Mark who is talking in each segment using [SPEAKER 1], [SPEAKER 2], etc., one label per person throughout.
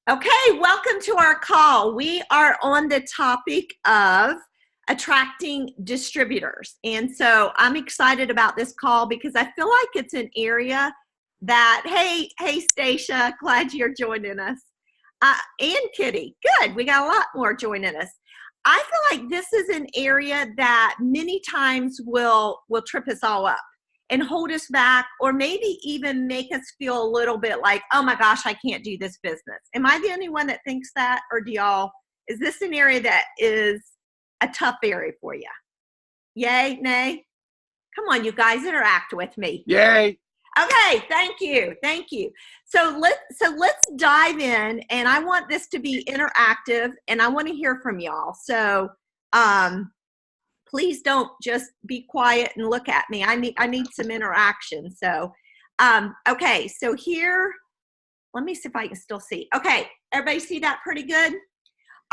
[SPEAKER 1] Okay, welcome to our call. We are on the topic of attracting distributors. And so I'm excited about this call because I feel like it's an area that, hey, Stacia, glad you're joining us. And Kitty, good, we got a lot more joining us. I feel like this is an area that many times will trip us all up and hold us back, or maybe even make us feel a little bit like, oh my gosh, I can't do this business. Am I the only one that thinks that? Or is this an area that is a tough area for you? Yay, nay? Come on, you guys, interact with me.
[SPEAKER 2] Yay.
[SPEAKER 1] Okay, thank you. So let's dive in, and I want this to be interactive, and I want to hear from y'all. So please don't just be quiet and look at me. I need some interaction. So, okay. So here, let me see if I can still see. Okay. Everybody see that pretty good?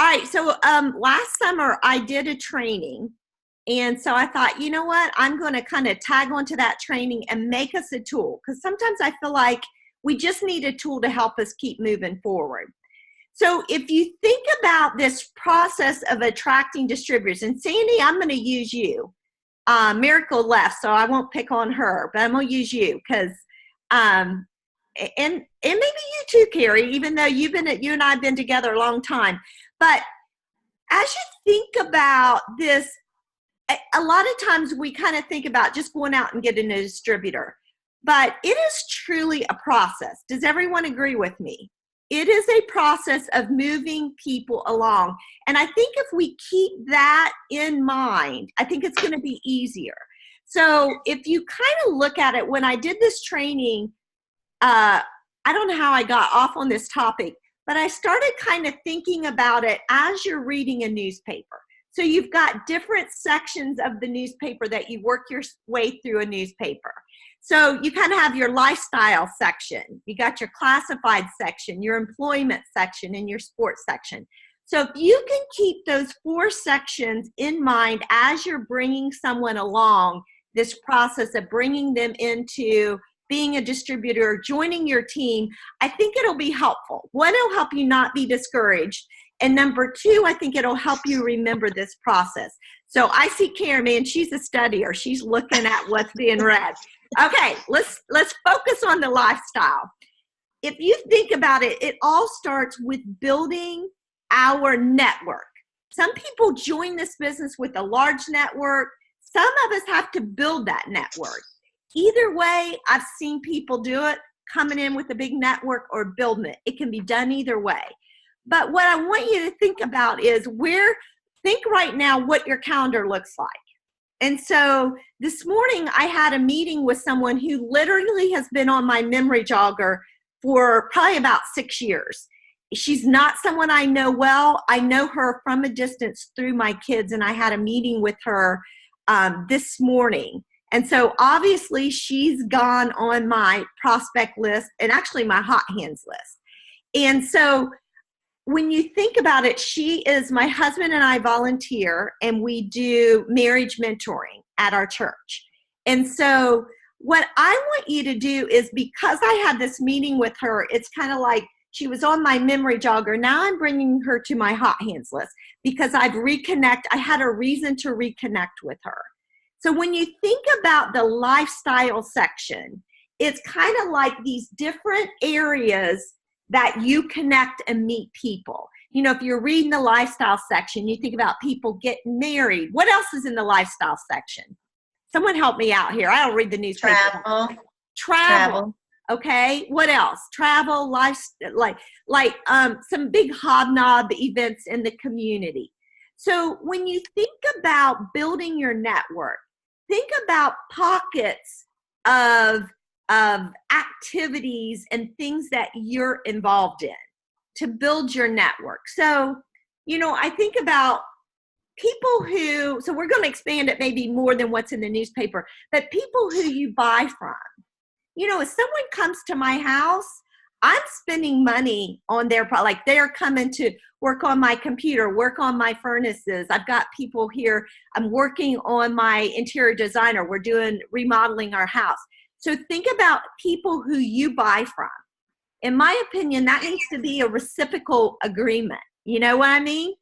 [SPEAKER 1] All right. So, last summer I did a training, and so I thought, you know what? I'm going to kind of tag onto that training and make us a tool. Because sometimes I feel like we just need a tool to help us keep moving forward. So if you think about this process of attracting distributors, and Sandy, I'm going to use you. Miracle left, so I won't pick on her, but I'm going to use you because, and maybe you too, Carrie, even though you and I have been together a long time. But as you think about this, a lot of times we kind of think about just going out and getting a distributor, but it is truly a process. Does everyone agree with me? It is a process of moving people along. And I think if we keep that in mind, I think it's going to be easier. So if you kind of look at it, when I did this training, I don't know how I got off on this topic, but I started kind of thinking about it as you're reading a newspaper. So you've got different sections of the newspaper that you work your way through a newspaper. So you kind of have your lifestyle section, you got your classified section, your employment section, and your sports section. So if you can keep those four sections in mind as you're bringing someone along this process of bringing them into being a distributor, joining your team, I think it'll be helpful. One, it'll help you not be discouraged. And number two, I think it'll help you remember this process. So I see Karen, man, she's a studier. She's looking at what's being read. Okay, let's focus on the lifestyle. If you think about it, it all starts with building our network. Some people join this business with a large network. Some of us have to build that network. Either way, I've seen people do it, coming in with a big network or building it. It can be done either way. But what I want you to think about is think right now what your calendar looks like. And so this morning I had a meeting with someone who literally has been on my memory jogger for probably about 6 years. She's not someone I know well. I know her from a distance through my kids, and I had a meeting with her this morning. And so obviously she's gone on my prospect list and actually my hot hands list. And so when you think about it, my husband and I volunteer, and we do marriage mentoring at our church. And so what I want you to do is, because I had this meeting with her, it's kind of like she was on my memory jogger. Now I'm bringing her to my hot hands list because I had a reason to reconnect with her. So when you think about the lifestyle section, it's kind of like these different areas that you connect and meet people. You know, if you're reading the lifestyle section, you think about people getting married. What else is in the lifestyle section? Someone help me out here. I don't read the newspaper. Travel. Okay. What else? Travel, some big hobnob events in the community. So when you think about building your network, think about pockets of activities and things that you're involved in to build your network. So, I think about people so we're going to expand it maybe more than what's in the newspaper, but people who you buy from. If someone comes to my house, I'm spending money on like they're coming to work on my computer, work on my furnaces. I've got people here. I'm working on my interior designer. We're remodeling our house. So think about people who you buy from. in my opinion, that needs to be a reciprocal agreement. You know what I mean?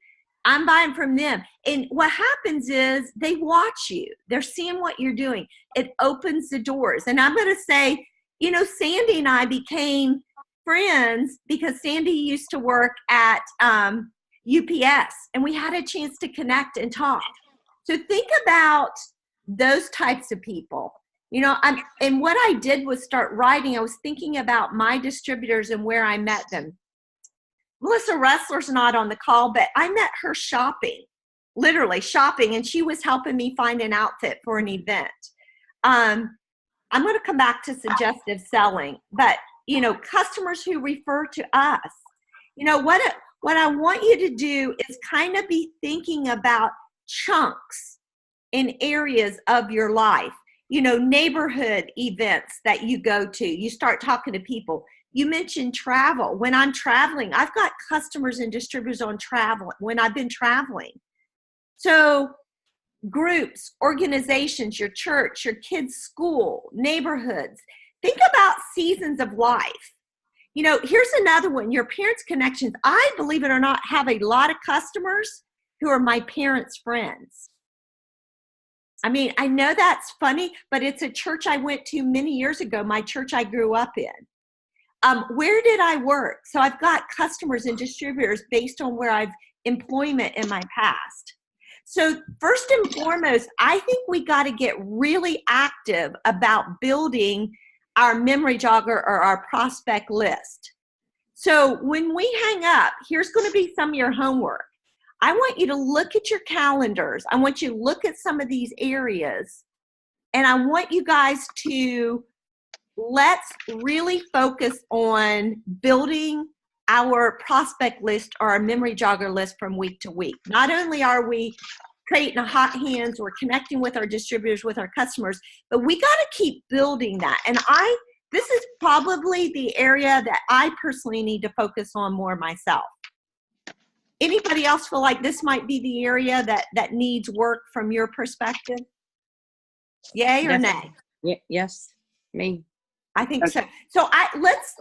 [SPEAKER 1] I'm buying from them. And what happens is they watch you. They're seeing what you're doing. It opens the doors. And I'm going to say, you know, Sandy and I became friends because Sandy used to work at UPS, and we had a chance to connect and talk. So think about those types of people. You know, and what I did was start writing. I was thinking about my distributors and where I met them. Melissa Ressler's not on the call, but I met her shopping, literally shopping, and she was helping me find an outfit for an event. I'm going to come back to suggestive selling, but, you know, customers who refer to us, you know, what I want you to do is kind of be thinking about chunks in areas of your life. You know, neighborhood events that you go to, you start talking to people. You mentioned travel. When I'm traveling, I've got customers and distributors on travel when I've been traveling. So groups, organizations, your church, your kids' school, neighborhoods. Think about seasons of life. You know, here's another one, your parents' connections. I, believe it or not, have a lot of customers who are my parents' friends. I mean, I know that's funny, but it's a church I went to many years ago, my church I grew up in. Where did I work? So I've got customers and distributors based on where I've employment in my past. So first and foremost, I think we got to get really active about building our memory jogger or our prospect list. So when we hang up, here's going to be some of your homework. I want you to look at your calendars. I want you to look at some of these areas, and I want you guys to let's really focus on building our prospect list or our memory jogger list from week to week. Not only are we creating a hot hands, we're connecting with our distributors, with our customers, but we got to keep building that. And this is probably the area that I personally need to focus on more myself. Anybody else feel like this might be the area that needs work from your perspective? Yay or nay?
[SPEAKER 2] Yes, me.
[SPEAKER 1] I think so. So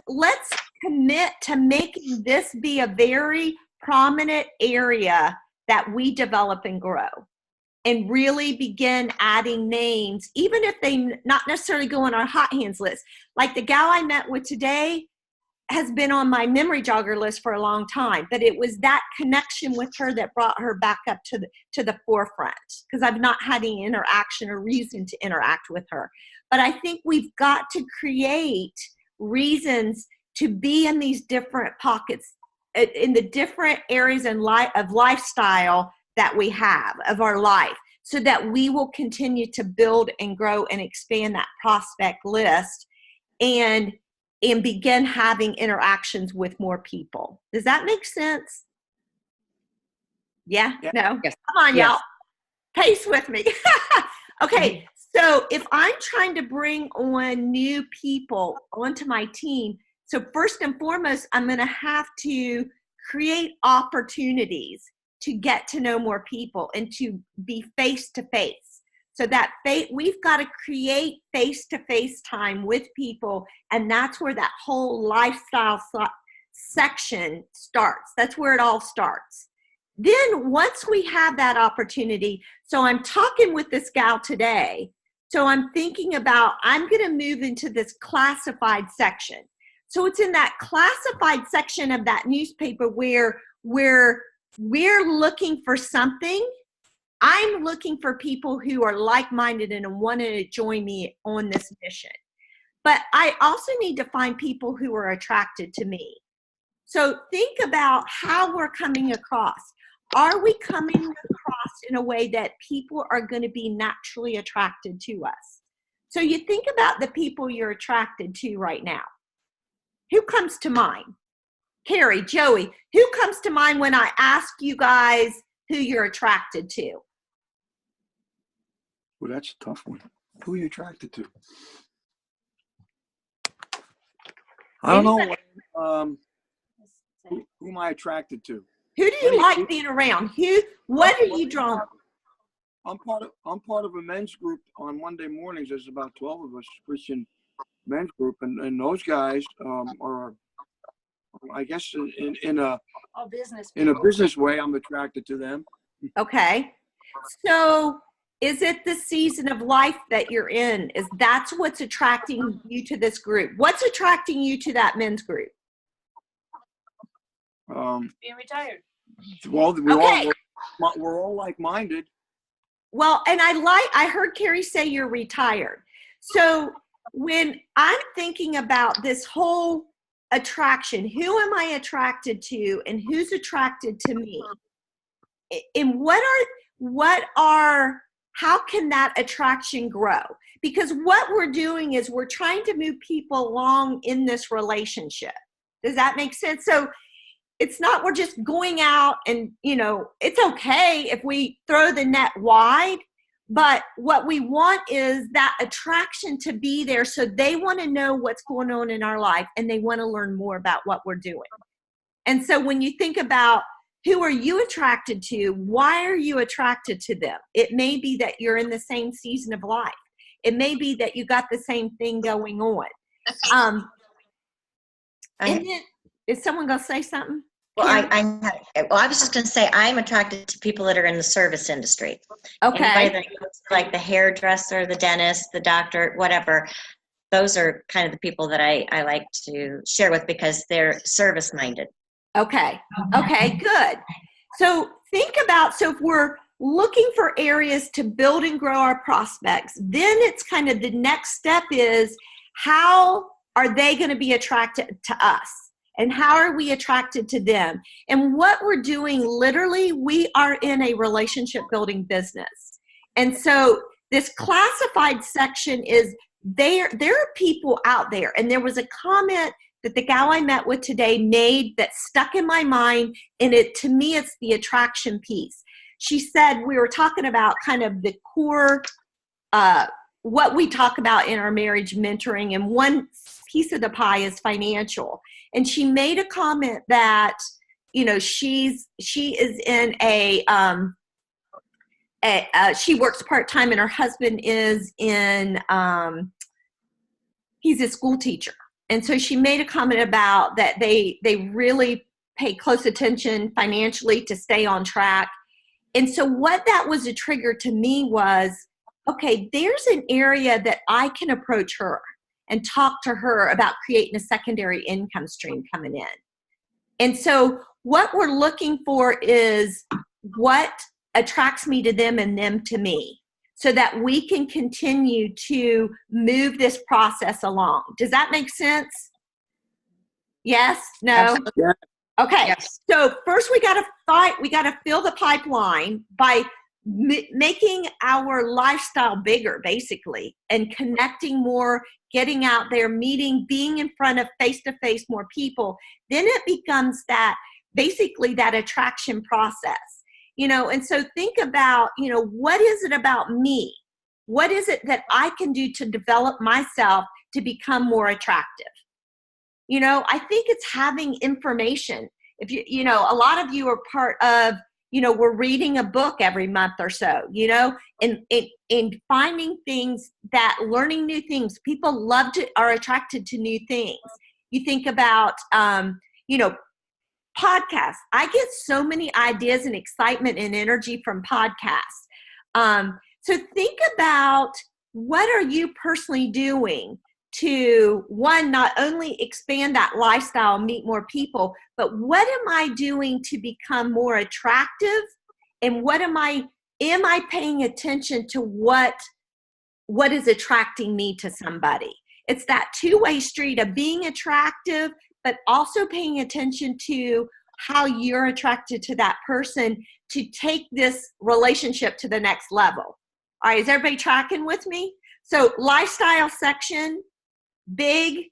[SPEAKER 1] let's commit to making this be a very prominent area that we develop and grow, and really begin adding names, even if they not necessarily go on our hot hands list. Like the gal I met with today has been on my memory jogger list for a long time, but it was that connection with her that brought her back up to the forefront, because I've not had any interaction or reason to interact with her. But I think we've got to create reasons to be in these different pockets, in the different areas of lifestyle that we have of our life, so that we will continue to build and grow and expand that prospect list and begin having interactions with more people. Does that make sense? Yeah? No?
[SPEAKER 2] Yes.
[SPEAKER 1] Come on,
[SPEAKER 2] Yes.
[SPEAKER 1] y'all. Pace with me. Okay, so if I'm trying to bring on new people onto my team, so first and foremost, I'm going to have to create opportunities to get to know more people and to be face-to-face. So that we've got to create face-to-face time with people, and that's where that whole lifestyle section starts. That's where it all starts. Then once we have that opportunity, so I'm talking with this gal today, so I'm thinking about, I'm going to move into this classified section. So it's in that classified section of that newspaper where we're looking for something. I'm looking for people who are like-minded and wanting to join me on this mission. But I also need to find people who are attracted to me. So think about how we're coming across. Are we coming across in a way that people are going to be naturally attracted to us? So you think about the people you're attracted to right now. Who comes to mind? Carrie, Joey, who comes to mind when I ask you guys who you're attracted to?
[SPEAKER 3] Well, that's a tough one. Who are you attracted to? I don't know. Who am I attracted to?
[SPEAKER 1] Who do you like being around? What are you drawn?
[SPEAKER 3] I'm part of a men's group on Monday mornings. There's about 12 of us, Christian men's group, and those guys are I guess in a
[SPEAKER 4] business.
[SPEAKER 3] in a business way, I'm attracted to them.
[SPEAKER 1] Okay. So is it the season of life that you're in? Is that's what's attracting you to this group? What's attracting you to that men's group?
[SPEAKER 4] Being retired.
[SPEAKER 3] Well,
[SPEAKER 1] Okay.
[SPEAKER 3] we're all like-minded.
[SPEAKER 1] Well, and I heard Carrie say you're retired. So when I'm thinking about this whole attraction, who am I attracted to and who's attracted to me? And how can that attraction grow? Because what we're doing is we're trying to move people along in this relationship. Does that make sense? So it's not we're just going out and, it's okay if we throw the net wide, but what we want is that attraction to be there so they want to know what's going on in our life and they want to learn more about what we're doing. And so when you think about who are you attracted to, why are you attracted to them? It may be that you're in the same season of life. It may be that you got the same thing going on. And then, is someone going to say something?
[SPEAKER 5] Well, I was just going to say I'm attracted to people that are in the service industry.
[SPEAKER 1] Okay.
[SPEAKER 5] Anybody that goes like the hairdresser, the dentist, the doctor, whatever. Those are kind of the people that I like to share with because they're service minded.
[SPEAKER 1] Okay. Okay, good. So if we're looking for areas to build and grow our prospects, then it's kind of the next step is how are they going to be attracted to us? And how are we attracted to them? And what we're doing, literally, we are in a relationship building business. And so this classified section is there are people out there. And there was a comment that the gal I met with today made that stuck in my mind. And to me, it's the attraction piece. She said, we were talking about kind of the core, what we talk about in our marriage mentoring. And one piece of the pie is financial. And she made a comment that, she is in she works part-time and her husband is he's a school teacher. And so she made a comment about that they really pay close attention financially to stay on track. And so what that was a trigger to me was, okay, there's an area that I can approach her and talk to her about creating a secondary income stream coming in. And so what we're looking for is what attracts me to them and them to me so that we can continue to move this process along. Does that make sense? Yes? No?
[SPEAKER 2] Absolutely.
[SPEAKER 3] Yeah.
[SPEAKER 1] Okay.
[SPEAKER 2] Yes.
[SPEAKER 1] So first we got to fill the pipeline by making our lifestyle bigger, basically, and connecting more, getting out there, meeting, being in front of face-to-face more people. Then it becomes basically that attraction process, and so think about, what is it about me? What is it that I can do to develop myself to become more attractive? I think it's having information. If a lot of you are part of, we're reading a book every month or so, and finding things learning new things. People are attracted to new things. You think about, podcasts. I get so many ideas and excitement and energy from podcasts. So think about what are you personally doing to, one, not only expand that lifestyle, meet more people, but what am I doing to become more attractive? And am I paying attention to what is attracting me to somebody? It's that two-way street of being attractive, but also paying attention to how you're attracted to that person to take this relationship to the next level. All right, is everybody tracking with me? So lifestyle section, big,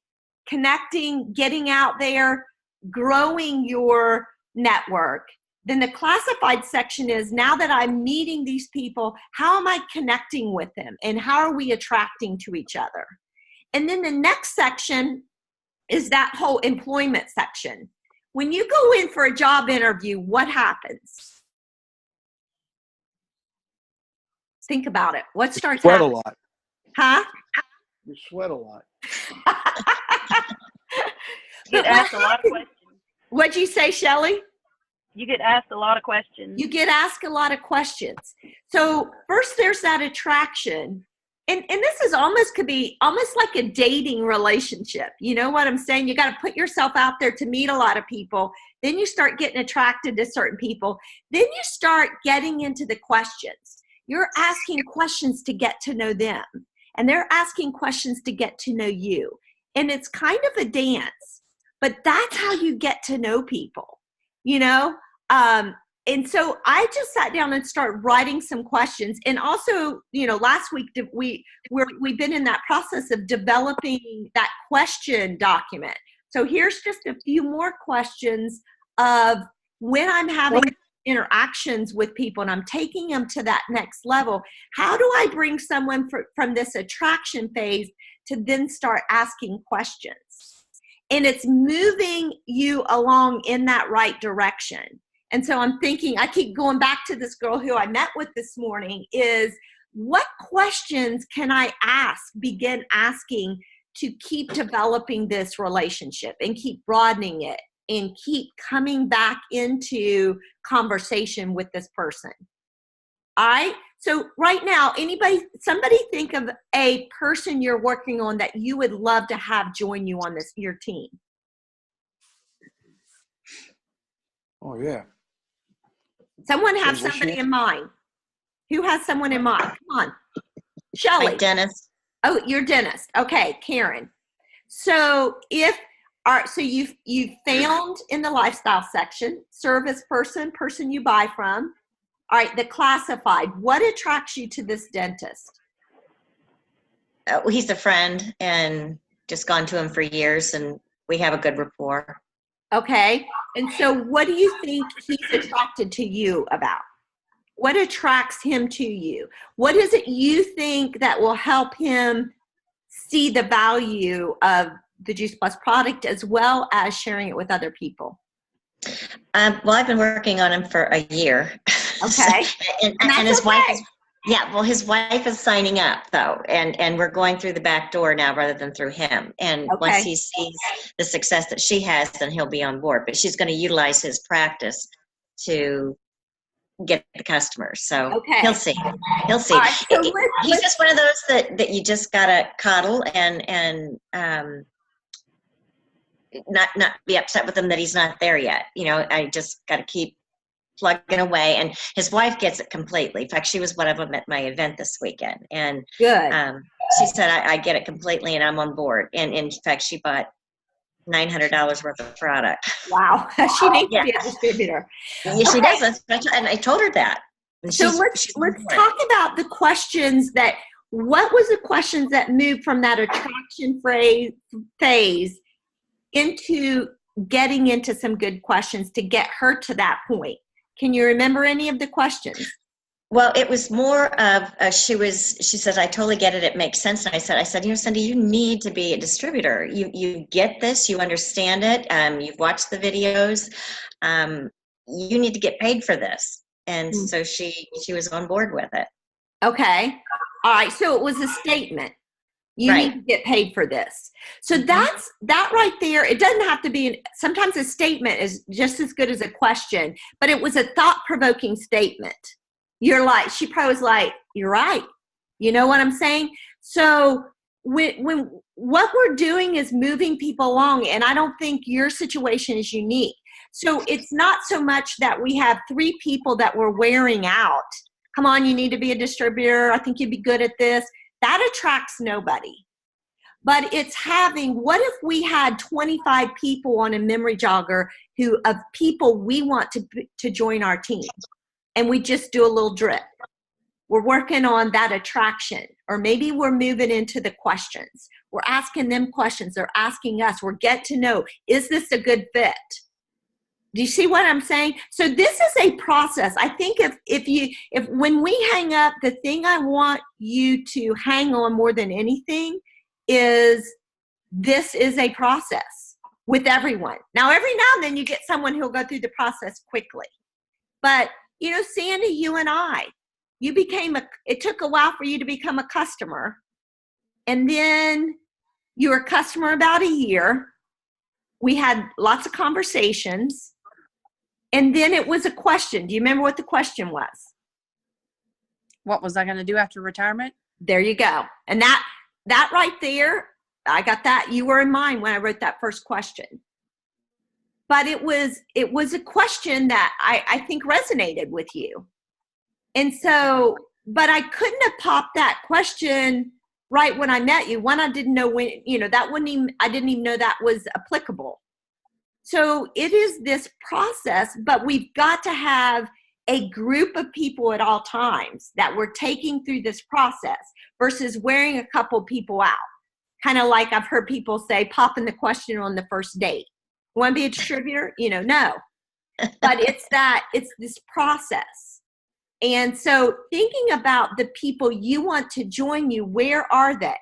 [SPEAKER 1] connecting, getting out there, growing your network. Then the classified section is, now that I'm meeting these people, how am I connecting with them? And how are we attracting to each other? And then the next section is that whole employment section. When you go in for a job interview, what happens? Think about it. What starts
[SPEAKER 3] Sweat
[SPEAKER 1] happening?
[SPEAKER 3] a lot.
[SPEAKER 1] Huh?
[SPEAKER 3] You sweat a lot.
[SPEAKER 4] Get asked a lot of questions.
[SPEAKER 1] What'd you say, Shelley?
[SPEAKER 6] You get asked a lot of questions.
[SPEAKER 1] You get asked a lot of questions. So first there's that attraction. And this is could be almost like a dating relationship. You know what I'm saying? You got to put yourself out there to meet a lot of people. Then you start getting attracted to certain people. Then you start getting into the questions. You're asking questions to get to know them. And they're asking questions to get to know you. And it's kind of a dance. But that's how you get to know people, you know? And so I just sat down and started writing some questions. And also, you know, last week we've been in that process of developing that question document. So here's just a few more questions of when I'm having interactions with people and I'm taking them to that next level. How do I bring someone from this attraction phase to then start asking questions? And it's moving you along in that right direction. And so I'm thinking, I keep going back to this girl who I met with this morning, is what questions can I begin asking to keep developing this relationship and keep broadening it and keep coming back into conversation with this person? All right. So right now, somebody think of a person you're working on that you would love to have join you on your team.
[SPEAKER 3] Oh, yeah.
[SPEAKER 1] Someone have somebody in mind. Who has someone in mind? Come on. Shelley.
[SPEAKER 5] My dentist.
[SPEAKER 1] Oh, your dentist. Okay, Karen. So you've found in the lifestyle section, service person you buy from. All right, the classified. What attracts you to this dentist?
[SPEAKER 5] He's a friend and just gone to him for years, and we have a good rapport.
[SPEAKER 1] Okay. And so what do you think he's attracted to you about? What attracts him to you? What is it you think that will help him see the value of the Juice Plus product as well as sharing it with other people?
[SPEAKER 5] Well, I've been working on him for a year.
[SPEAKER 1] Okay.
[SPEAKER 5] and his wife is, his wife is signing up though, and we're going through the back door now rather than through him. And once he sees the success that she has, then he'll be on board. But she's going to utilize his practice to get the customers. So he'll see. He'll see.
[SPEAKER 1] Right, so
[SPEAKER 5] he's just one of those that you just gotta coddle and not be upset with him that he's not there yet. You know, I just gotta keep plugging away. And his wife gets it completely. In fact, she was one of them at my event this weekend, and
[SPEAKER 1] good.
[SPEAKER 5] She said, I get it completely and I'm on board. And in fact, she bought $900 worth of product.
[SPEAKER 1] Wow. She needs to be a distributor.
[SPEAKER 5] Yeah, she does. And I told her that.
[SPEAKER 1] So let's talk about the questions what was the questions that moved from that attraction phase into getting into some good questions to get her to that point? Can you remember any of the questions?
[SPEAKER 5] Well, it was more of, she said, I totally get it. It makes sense. And I said, you know, Cindy, you need to be a distributor. You get this, you understand it. You've watched the videos. You need to get paid for this. And so she was on board with it.
[SPEAKER 1] Okay. All right. So it was a statement. You need to get paid for this. So that right there, it doesn't have to be, sometimes a statement is just as good as a question, but it was a thought-provoking statement. She probably was like, you're right. You know what I'm saying? So when what we're doing is moving people along, and I don't think your situation is unique. So it's not so much that we have 3 people that we're wearing out. Come on, you need to be a distributor. I think you'd be good at this. That attracts nobody. But it's what if we had 25 people on a memory jogger of people we want to join our team, and we just do a little drip. We're working on that attraction, or maybe we're moving into the questions. We're asking them questions. They're asking us. We're getting to know, is this a good fit? Do you see what I'm saying? So this is a process. I think if when we hang up, the thing I want you to hang on more than anything is this is a process with everyone. Now, every now and then you get someone who'll go through the process quickly. But, you know, Sandy, you and I, it took a while for you to become a customer. And then you were a customer about a year. we had lots of conversations, and then it was a question. Do you remember what the question was?
[SPEAKER 2] What was I going to do after retirement?
[SPEAKER 1] There you go. And that right there, I got that. You were in mind when I wrote that first question. But it was a question that I think resonated with you. And so, but I couldn't have popped that question right when I met you. One, I didn't know when, I didn't even know that was applicable. So it is this process, but we've got to have a group of people at all times that we're taking through this process versus wearing a couple people out. Kind of like I've heard people say, popping the question on the first date. Want to be a distributor? No. But it's this process. And so thinking about the people you want to join you, where are they?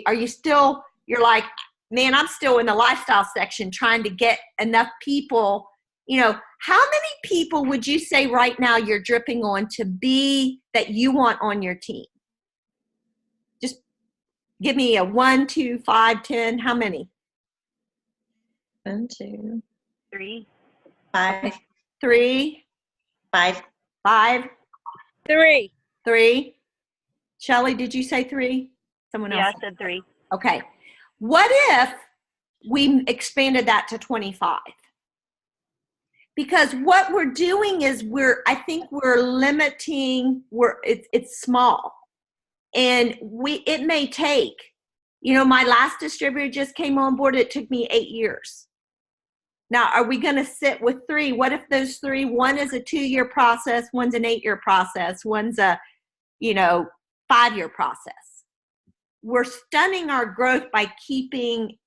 [SPEAKER 1] Are you still, you're like, man, I'm still in the lifestyle section trying to get enough people. How many people would you say right now you're dripping on to be that you want on your team? Just give me a 1, 2, 5, 10. How many?
[SPEAKER 5] 1, 2,
[SPEAKER 6] 3.
[SPEAKER 5] 5.
[SPEAKER 1] 3.
[SPEAKER 5] 5.
[SPEAKER 1] 5.
[SPEAKER 4] 3.
[SPEAKER 1] 3. Shelley, did you say 3? Someone else?
[SPEAKER 6] Yeah, I said 3.
[SPEAKER 1] Okay. What if we expanded that to 25? Because what we're doing is I think we're limiting, it's small. And it may take, my last distributor just came on board. It took me 8 years. Now, are we going to sit with 3? What if those 3, one is a 2-year process, one's an 8-year process, one's a, 5-year process? We're stunning our growth by keeping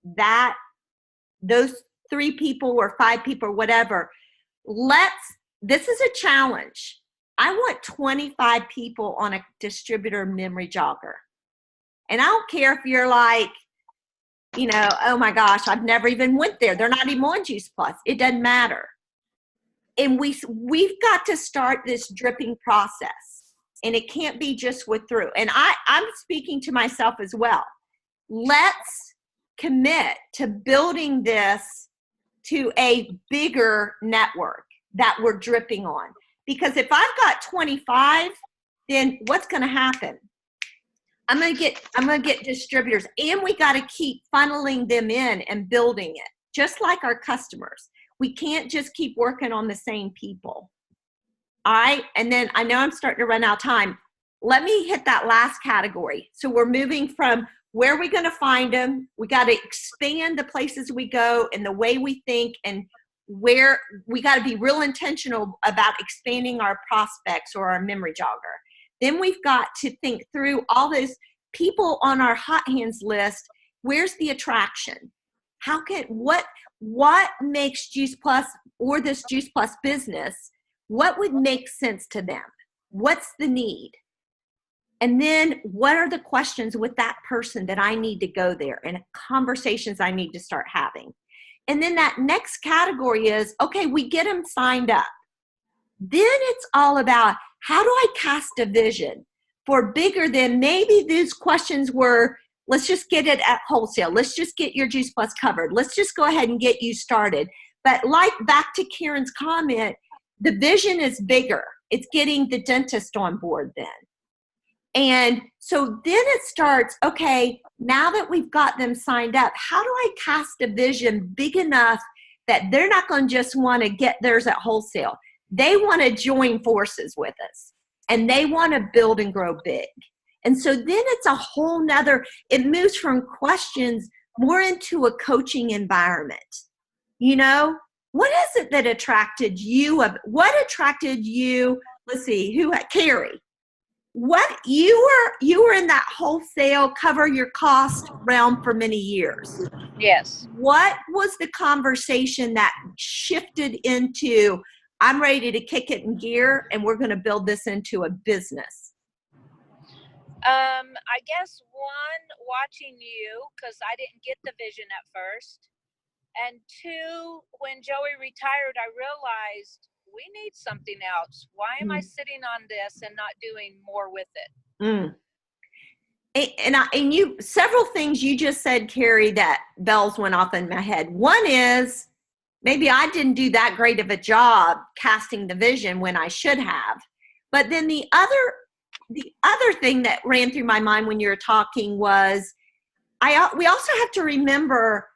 [SPEAKER 1] those 3 people or 5 people or whatever. This is a challenge. I want 25 people on a distributor memory jogger. And I don't care if you're like, oh my gosh, I've never even went there. They're not even on Juice Plus. It doesn't matter. And we've got to start this dripping process. And it can't be just with through. And I'm speaking to myself as well. Let's commit to building this to a bigger network that we're dripping on. Because if I've got 25, then what's going to happen? I'm going to get distributors, and we got to keep funneling them in and building it, just like our customers. We can't just keep working on the same people. All right. And then I know I'm starting to run out of time. Let me hit that last category. So we're moving from where are we going to find them? We got to expand the places we go and the way we think, and where we got to be real intentional about expanding our prospects or our memory jogger. Then we've got to think through all those people on our hot hands list. Where's the attraction? What makes Juice Plus or this Juice Plus business, what would make sense to them? What's the need? And then what are the questions with that person that I need to go there and conversations I need to start having? And then that next category is, okay, we get them signed up. Then it's all about, how do I cast a vision for bigger than maybe these questions were, let's just get it at wholesale. Let's just get your Juice Plus covered. Let's just go ahead and get you started. But like back to Karen's comment, the vision is bigger. It's getting the dentist on board then. And so then it starts, okay, now that we've got them signed up, how do I cast a vision big enough that they're not going to just want to get theirs at wholesale? They want to join forces with us, and they want to build and grow big. And so then it's a whole nother, it moves from questions more into a coaching environment. What is it that attracted you? What attracted you? Let's see, Carrie. What you were in that wholesale cover your cost realm for many years.
[SPEAKER 4] Yes.
[SPEAKER 1] What was the conversation that shifted into, I'm ready to kick it in gear and we're going to build this into a business?
[SPEAKER 4] I guess one, watching you, because I didn't get the vision at first. And 2, when Joey retired, I realized we need something else. Why am I sitting on this and not doing more with it?
[SPEAKER 1] And you, several things you just said, Carrie, that bells went off in my head. One is maybe I didn't do that great of a job casting the vision when I should have. But then the other thing that ran through my mind when you were talking was we also have to remember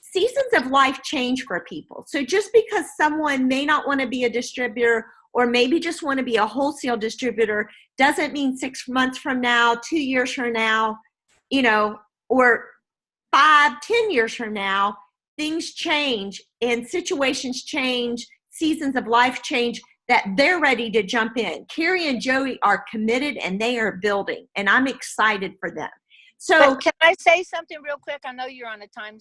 [SPEAKER 1] seasons of life change for people. So just because someone may not want to be a distributor or maybe just want to be a wholesale distributor doesn't mean 6 months from now, 2 years from now, or 5, 10 years from now, things change and situations change, seasons of life change, that they're ready to jump in. Carrie and Joey are committed and they are building, and I'm excited for them. So
[SPEAKER 4] can I say something real quick? I know you're on a time.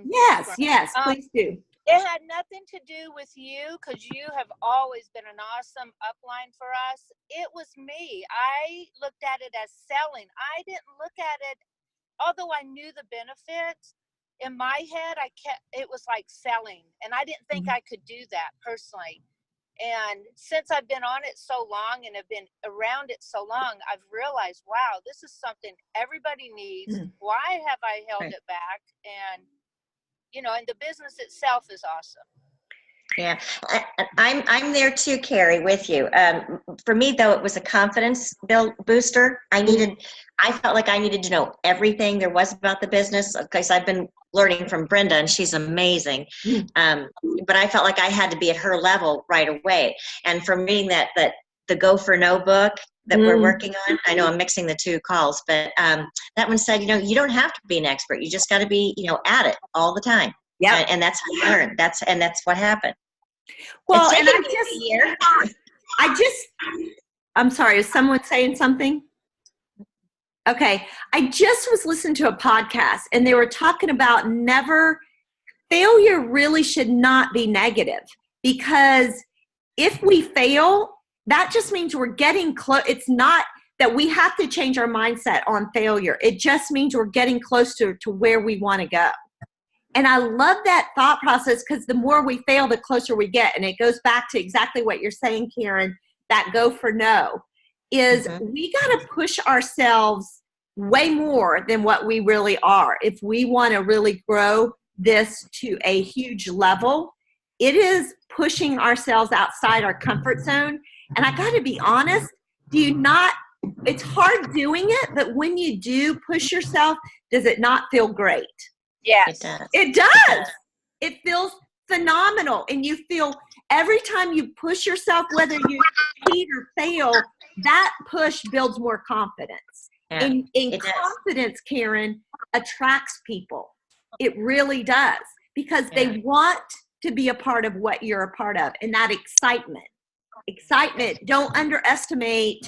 [SPEAKER 1] Yes, please do.
[SPEAKER 4] It had nothing to do with you, because you have always been an awesome upline for us. It was me. I looked at it as selling. I didn't look at it, although I knew the benefits. In my head, it was like selling, and I didn't think I could do that personally. And since I've been on it so long and have been around it so long, I've realized, wow, this is something everybody needs. Why have I held it back? And, and the business itself is awesome.
[SPEAKER 5] Yeah, I'm there too, Carrie, with you. For me, though, it was a confidence booster. I felt like I needed to know everything there was about the business, because I've been learning from Brenda, and she's amazing. But I felt like I had to be at her level right away. And from reading that the Go for No book that we're working on, I know I'm mixing the two calls, but that one said, you don't have to be an expert. You just got to be, at it all the time. Yeah, and that's how you learn. That's what happened.
[SPEAKER 1] Well, and I'm sorry, is someone saying something? Okay. I just was listening to a podcast and they were talking about failure really should not be negative, because if we fail, that just means we're getting close. It's not that we have to change our mindset on failure. It just means we're getting closer to where we want to go. And I love that thought process, because the more we fail, the closer we get. And it goes back to exactly what you're saying, Karen, that Go for No is we got to push ourselves way more than what we really are. If we want to really grow this to a huge level, it is pushing ourselves outside our comfort zone. And I got to be honest, it's hard doing it, but when you do push yourself, does it not feel great?
[SPEAKER 4] Yes.
[SPEAKER 1] It does. It feels phenomenal. And you feel every time you push yourself, whether you succeed or fail, that push builds more confidence. Yeah, and confidence, Karen, attracts people. It really does, because they want to be a part of what you're a part of. And that excitement, don't underestimate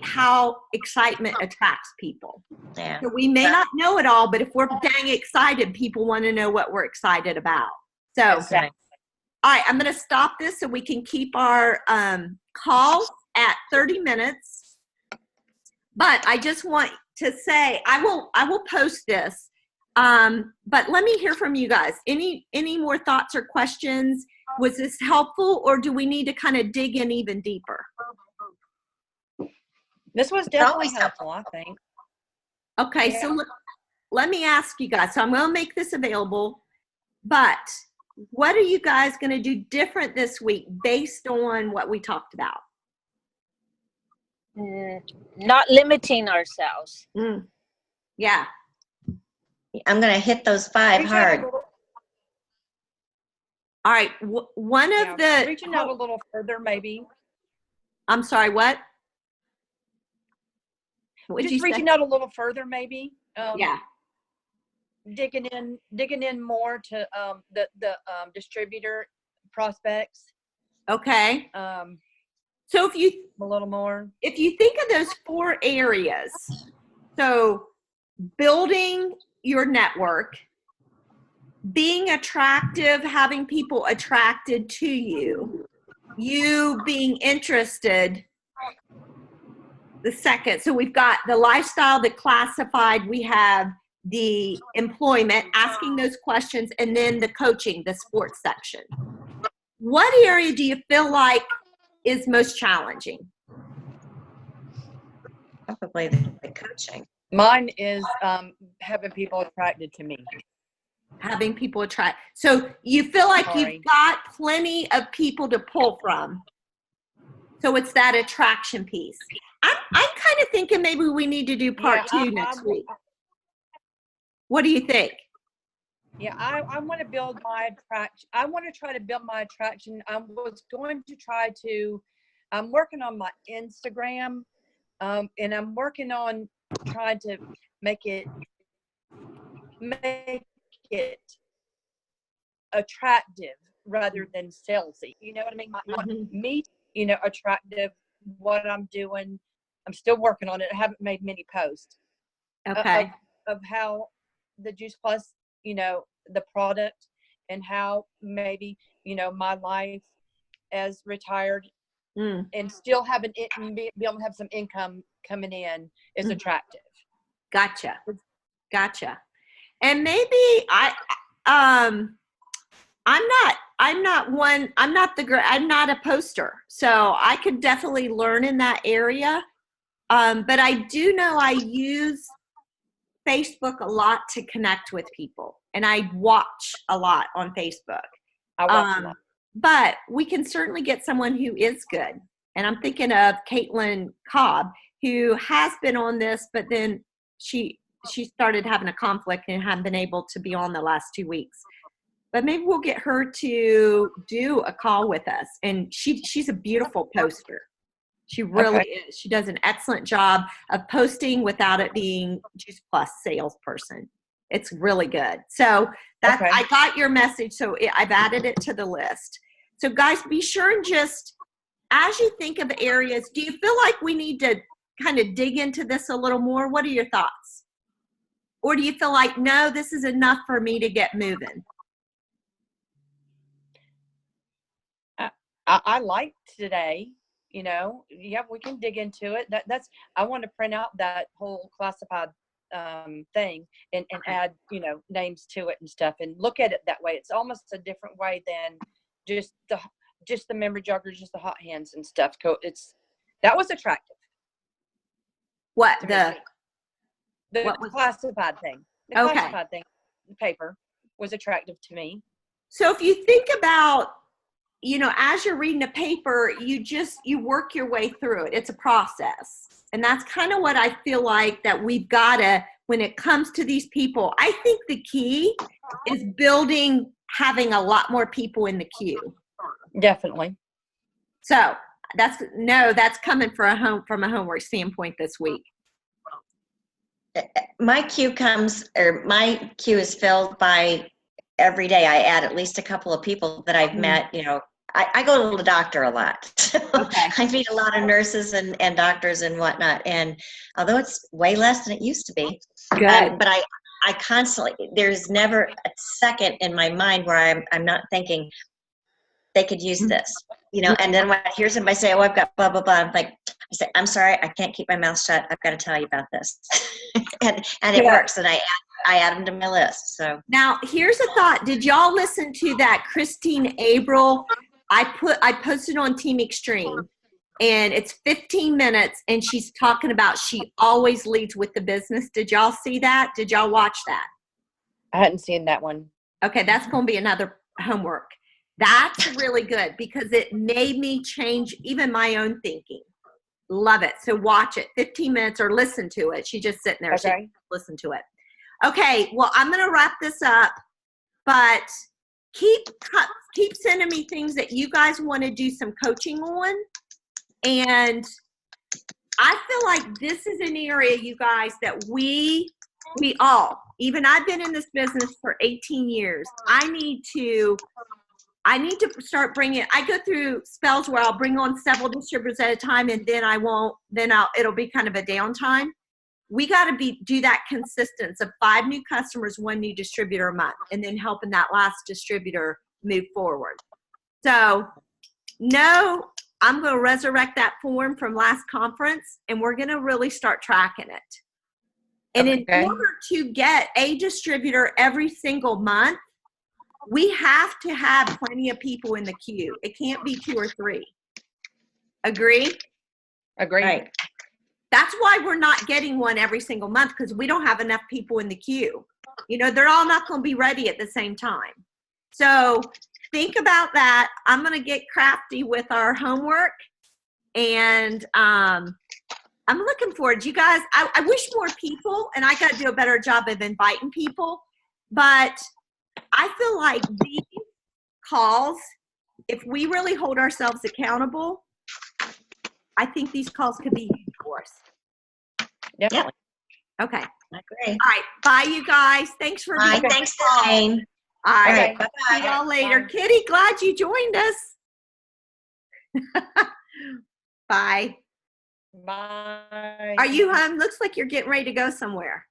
[SPEAKER 1] how excitement attracts people. Yeah. So we may not know it all, but if we're dang excited, people want to know what we're excited about. So, all right, I'm going to stop this so we can keep our call at 30 minutes. But I just want to say, I will post this. But let me hear from you guys. Any more thoughts or questions? Was this helpful, or do we need to kind of dig in even deeper?
[SPEAKER 2] This was definitely helpful, I think.
[SPEAKER 1] Okay, so let me ask you guys. So I'm going to make this available, but what are you guys going to do different this week based on what we talked about?
[SPEAKER 4] Not limiting ourselves.
[SPEAKER 1] Yeah.
[SPEAKER 5] I'm going to hit those 5 hard.
[SPEAKER 1] All right. One of the...
[SPEAKER 2] Reaching out a little further, maybe.
[SPEAKER 1] I'm sorry, what?
[SPEAKER 2] Just reaching out a little further, maybe.
[SPEAKER 1] Yeah.
[SPEAKER 2] Digging in more to the distributor prospects.
[SPEAKER 1] Okay. So if you
[SPEAKER 2] a little more,
[SPEAKER 1] if you think of those 4 areas, so building your network, being attractive, having people attracted to you, you being interested. The second, so we've got the lifestyle, the classified, we have the employment, asking those questions, and then the coaching, the sports section. What area do you feel like is most challenging?
[SPEAKER 5] Probably the coaching.
[SPEAKER 7] Mine is having people attracted to me.
[SPEAKER 1] Having people attract. So you feel like
[SPEAKER 7] Sorry.
[SPEAKER 1] you've got plenty of people to pull from. So it's that attraction piece. I'm kind of thinking maybe we need to do part 2 next week. What do you think?
[SPEAKER 7] Yeah, I want to build my attraction. I want to try to build my attraction. I was going to try to, I'm working on my Instagram, and I'm working on trying to make it attractive rather than salesy. You know what I mean? I want me, attractive, what I'm doing. I'm still working on it. I haven't made many posts.
[SPEAKER 1] Okay.
[SPEAKER 7] Of how the Juice Plus, the product, and how maybe, my life as retired and still having it and be able to have some income coming in is attractive.
[SPEAKER 1] Gotcha. And maybe I'm not a poster, so I could definitely learn in that area. But I do know I use Facebook a lot to connect with people, and I watch a lot on Facebook.
[SPEAKER 7] I watch a lot.
[SPEAKER 1] But we can certainly get someone who is good. And I'm thinking of Caitlin Cobb, who has been on this, but then she started having a conflict and hadn't been able to be on the last 2 weeks. But maybe we'll get her to do a call with us. And she's a beautiful poster. She really is. She does an excellent job of posting without it being Juice Plus salesperson. It's really good. So I got your message. So I've added it to the list. So guys, be sure and just, as you think of areas, do you feel like we need to kind of dig into this a little more? What are your thoughts? Or do you feel like, no, this is enough for me to get moving?
[SPEAKER 7] I liked today, yeah, we can dig into it. I want to print out that whole classified thing and add, names to it and stuff and look at it that way. It's almost a different way than just the memory joggers, just the hot hands and stuff. That was attractive.
[SPEAKER 1] What
[SPEAKER 7] the
[SPEAKER 1] what was,
[SPEAKER 7] classified thing? The classified thing, the paper was attractive to me.
[SPEAKER 1] So if you think about, as you're reading a paper, you work your way through it. It's a process. And that's kind of what I feel like that we've got to, when it comes to these people, I think the key is having a lot more people in the queue.
[SPEAKER 7] Definitely.
[SPEAKER 1] So that's coming from a homework standpoint this week.
[SPEAKER 5] My queue is filled by every day. I add at least a couple of people that I've met, I go to the doctor a lot. I meet a lot of nurses and doctors and whatnot. And although it's way less than it used to be, but I constantly, there's never a second in my mind where I'm not thinking they could use this, and then when I hear somebody say, oh, I've got blah, blah, blah, I'm like, I say, I'm sorry, I can't keep my mouth shut. I've got to tell you about this. and it works. And I add them to my list. So
[SPEAKER 1] now here's a thought. Did y'all listen to that Christine Abril? I posted on Team Extreme, and it's 15 minutes, and she's talking about she always leads with the business. Did y'all see that? Did y'all watch that?
[SPEAKER 7] I hadn't seen that one.
[SPEAKER 1] Okay, that's going to be another homework. That's really good because it made me change even my own thinking. Love it. So watch it, 15 minutes, or listen to it. She's just sitting there.
[SPEAKER 7] Okay.
[SPEAKER 1] Listen to it. Okay, well, I'm going to wrap this up, but keep sending me things that you guys want to do some coaching on. And I feel like this is an area, you guys, that we all, even I've been in this business for 18 years. I need to start bringing, I go through spells where I'll bring on several distributors at a time, and then it'll be kind of a downtime. We got to do that consistency of 5 new customers, 1 new distributor a month, and then helping that last distributor move forward. So no, I'm going to resurrect that form from last conference, and we're going to really start tracking it. And in order to get a distributor every single month, we have to have plenty of people in the queue. It can't be 2 or 3. Agree?
[SPEAKER 7] Agree.
[SPEAKER 5] Right.
[SPEAKER 1] That's why we're not getting one every single month, because we don't have enough people in the queue. You know, they're all not going to be ready at the same time. So think about that. I'm going to get crafty with our homework, and I'm looking forward. You guys, I wish more people, and I got to do a better job of inviting people, but I feel like these calls, if we really hold ourselves accountable, I think these calls could be huge for us.
[SPEAKER 7] Definitely.
[SPEAKER 1] Okay.
[SPEAKER 5] I agree.
[SPEAKER 1] All right. Bye, you guys. Thanks for being
[SPEAKER 5] Bye. Thanks, Elaine.
[SPEAKER 1] All
[SPEAKER 5] All
[SPEAKER 1] right.
[SPEAKER 5] right. Bye-bye.
[SPEAKER 1] See y'all later.
[SPEAKER 7] Bye.
[SPEAKER 1] Kitty, glad you joined us. Bye.
[SPEAKER 7] Bye.
[SPEAKER 1] Are you home? Looks like you're getting ready to go somewhere.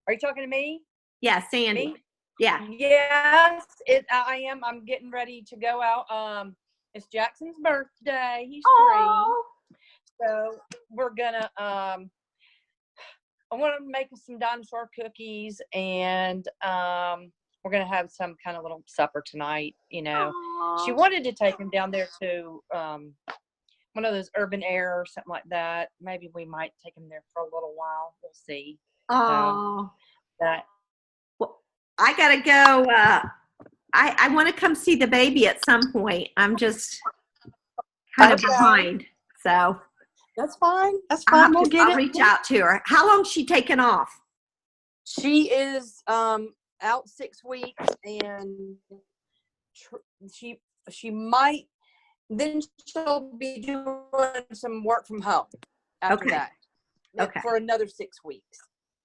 [SPEAKER 7] Are you talking to me?
[SPEAKER 1] Yeah, Sandy.
[SPEAKER 7] Me?
[SPEAKER 1] Yeah.
[SPEAKER 7] Yes, I am. I'm getting ready to go out. It's Jackson's birthday. He's 3.
[SPEAKER 1] Oh.
[SPEAKER 7] So we're gonna I want to make some dinosaur cookies, and we're gonna have some kind of little supper tonight. You know, she wanted to take him down there to one of those urban air or something like that. Maybe we might take him there for a little while. We'll see.
[SPEAKER 1] Oh.
[SPEAKER 7] That
[SPEAKER 1] Well, I gotta go. I want to come see the baby at some point. I'm just kind of
[SPEAKER 7] Okay.
[SPEAKER 1] behind, so
[SPEAKER 7] that's fine. That's
[SPEAKER 1] I'll,
[SPEAKER 7] fine. We'll get
[SPEAKER 1] I'll
[SPEAKER 7] it.
[SPEAKER 1] reach out to her. How long's she taking off?
[SPEAKER 7] She is out 6 weeks, and she might, then she'll be doing some work from home after
[SPEAKER 1] Okay.
[SPEAKER 7] that.
[SPEAKER 1] Okay.
[SPEAKER 7] For another 6 weeks.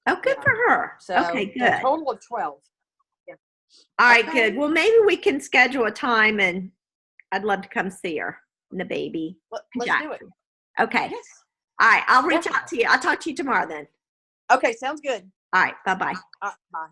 [SPEAKER 1] Oh, good
[SPEAKER 7] Yeah.
[SPEAKER 1] for her.
[SPEAKER 7] So
[SPEAKER 1] Okay, good.
[SPEAKER 7] a total of 12. Yeah.
[SPEAKER 1] All right,
[SPEAKER 7] Okay.
[SPEAKER 1] good. Well, maybe we can schedule a time, and I'd love to come see her and the baby.
[SPEAKER 7] Let's do it.
[SPEAKER 1] Okay.
[SPEAKER 7] Yes.
[SPEAKER 1] All right. I'll reach out to you. I'll talk to you tomorrow then.
[SPEAKER 7] Okay, sounds good.
[SPEAKER 1] All right. Bye-bye.
[SPEAKER 7] Bye.